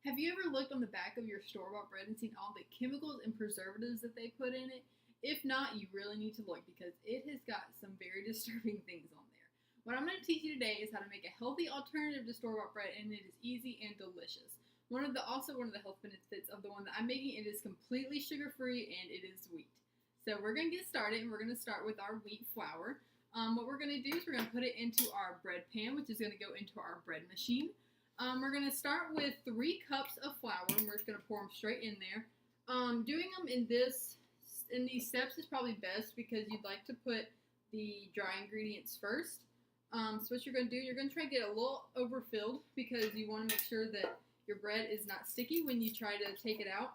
Have you ever looked on the back of your store-bought bread and seen all the chemicals and preservatives that they put in it? If not, you really need to look because it has got some very disturbing things on there. What I'm going to teach you today is how to make a healthy alternative to store-bought bread, and it is easy and delicious. Also one of the health benefits of the one that I'm making, it is completely sugar-free and it is wheat. So we're going to get started, and we're going to start with our wheat flour. What we're going to do is we're going to put it into our bread pan, which is going to go into our bread machine. We're going to start with 3 cups of flour, and we're just going to pour them straight in there. Doing them in these steps is probably best because you'd like to put the dry ingredients first. So what you're going to do, you're going to try to get a little overfilled because you want to make sure that your bread is not sticky when you try to take it out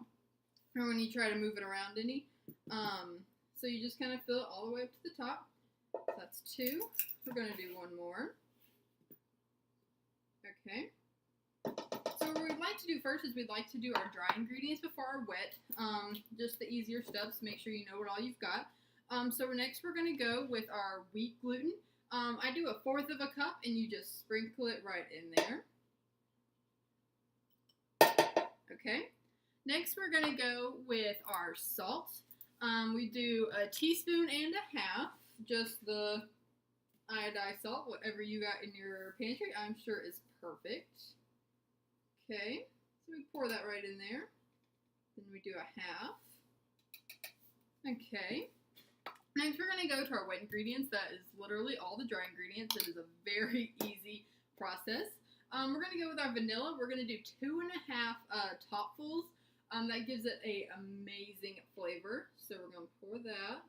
or when you try to move it around any. So you just kind of fill it all the way up to the top. So that's 2. We're going to do 1 more. Okay. So what we'd like to do first is we'd like to do our dry ingredients before our wet, just the easier steps. Make sure you know what all you've got. So next we're going to go with our wheat gluten. I do 1/4 of a cup, and you just sprinkle it right in there. Okay. Next we're going to go with our salt. We do 1.5 teaspoons, just the iodized salt, whatever you got in your pantry, I'm sure is perfect. Okay, so we pour that right in there. Then we do 1/2. Okay. Next, we're going to go to our wet ingredients. That is literally all the dry ingredients. It is a very easy process. We're going to go with our vanilla. We're going to do 2.5 topfuls. That gives it an amazing flavor. So we're going to pour that.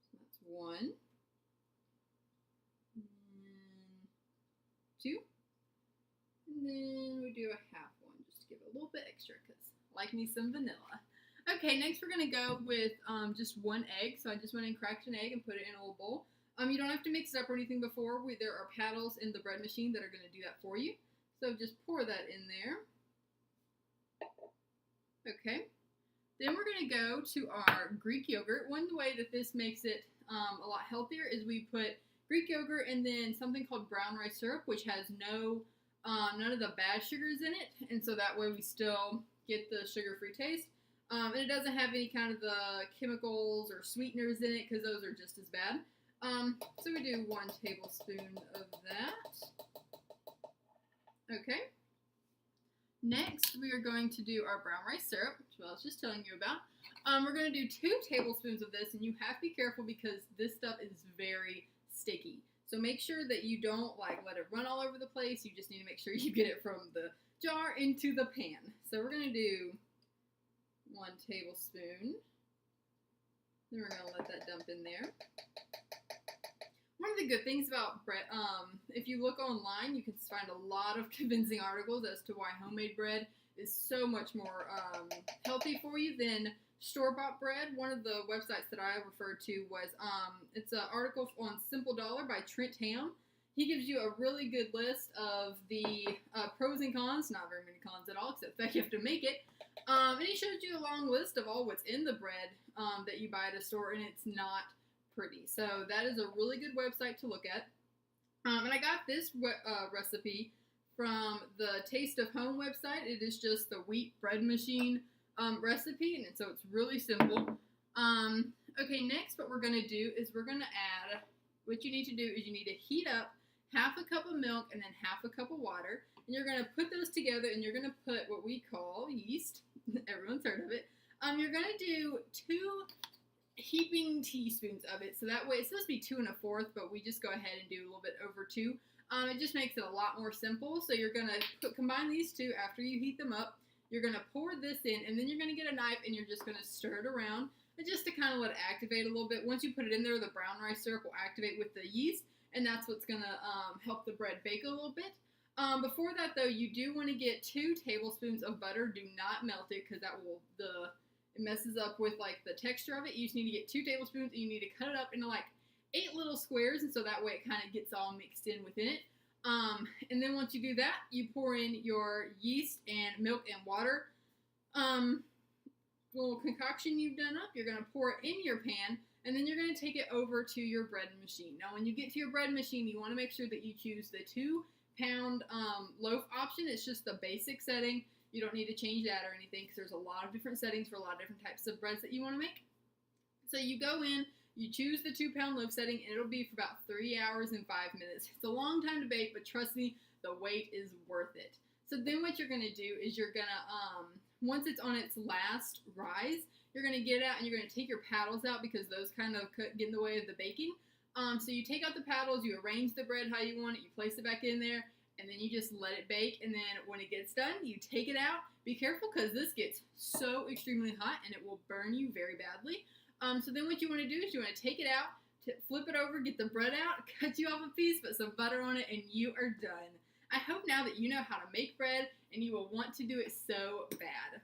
So that's 1. And 2. And then we do 1/2 one, just to give it a little bit extra because I like me some vanilla. Okay, next we're going to go with just 1 egg. So I just went and cracked an egg and put it in a little bowl. You don't have to mix it up or anything before. There are paddles in the bread machine that are going to do that for you. So just pour that in there. Okay. Then we're going to go to our Greek yogurt. One way that this makes it a lot healthier is we put Greek yogurt and then something called brown rice syrup, which has none of the bad sugars in it, and so that way we still get the sugar-free taste. And it doesn't have any kind of the chemicals or sweeteners in it because those are just as bad. So we do 1 tablespoon of that. Okay. Next, we are going to do our brown rice syrup, which I was just telling you about. We're going to do 2 tablespoons of this, and you have to be careful because this stuff is very sticky. So make sure that you don't let it run all over the place. You just need to make sure you get it from the jar into the pan. So we're going to do 1 tablespoon. Then we're going to let that dump in there. One of the good things about bread, if you look online, you can find a lot of convincing articles as to why homemade bread is so much more healthy for you than store-bought bread. One of the websites that I referred to was, it's an article on Simple Dollar by Trent Ham. He gives you a really good list of the pros and cons, not very many cons at all, except that you have to make it. And he shows you a long list of all what's in the bread that you buy at a store, and it's not pretty. So that is a really good website to look at. And I got this recipe from the Taste of Home website. It is just the wheat bread machine recipe, and so it's really simple. Okay, next what we're going to do is we're going to add, what you need to do is you need to heat up 1/2 cup of milk and then 1/2 cup of water, and you're going to put those together, and you're going to put what we call yeast. Everyone's heard of it. You're going to do 2 heaping teaspoons of it, so that way it's supposed to be 2 1/4, but we just go ahead and do a little bit over 2. It just makes it a lot more simple. So you're going to combine these 2 after you heat them up. You're going to pour this in, and then you're going to get a knife, and you're just going to stir it around, and just to kind of let it activate a little bit. Once you put it in there, the brown rice syrup will activate with the yeast, and that's what's going to help the bread bake a little bit. Before that, though, you do want to get 2 tablespoons of butter. Do not melt it because that will it messes up with the texture of it. You just need to get 2 tablespoons, and you need to cut it up into 8 little squares, and so that way it kind of gets all mixed in within it. And then once you do that, you pour in your yeast and milk and water. Little concoction you've done up, you're going to pour it in your pan, and then you're going to take it over to your bread machine. Now, when you get to your bread machine, you want to make sure that you choose the 2 pound loaf option. It's just the basic setting. You don't need to change that or anything because there's a lot of different settings for a lot of different types of breads that you want to make. So you go in, you choose the 2-pound loaf setting, and it'll be for about 3 hours and 5 minutes. It's a long time to bake, but trust me, the wait is worth it. So then what you're going to do is you're going to, once it's on its last rise, you're going to get it out and you're going to take your paddles out because those kind of get in the way of the baking. So you take out the paddles, you arrange the bread how you want it, you place it back in there, and then you just let it bake. And then when it gets done, you take it out. Be careful because this gets so extremely hot and it will burn you very badly. So then what you want to do is you want to take it out, flip it over, get the bread out, cut you off a piece, put some butter on it, and you are done. I hope now that you know how to make bread and you will want to do it so bad.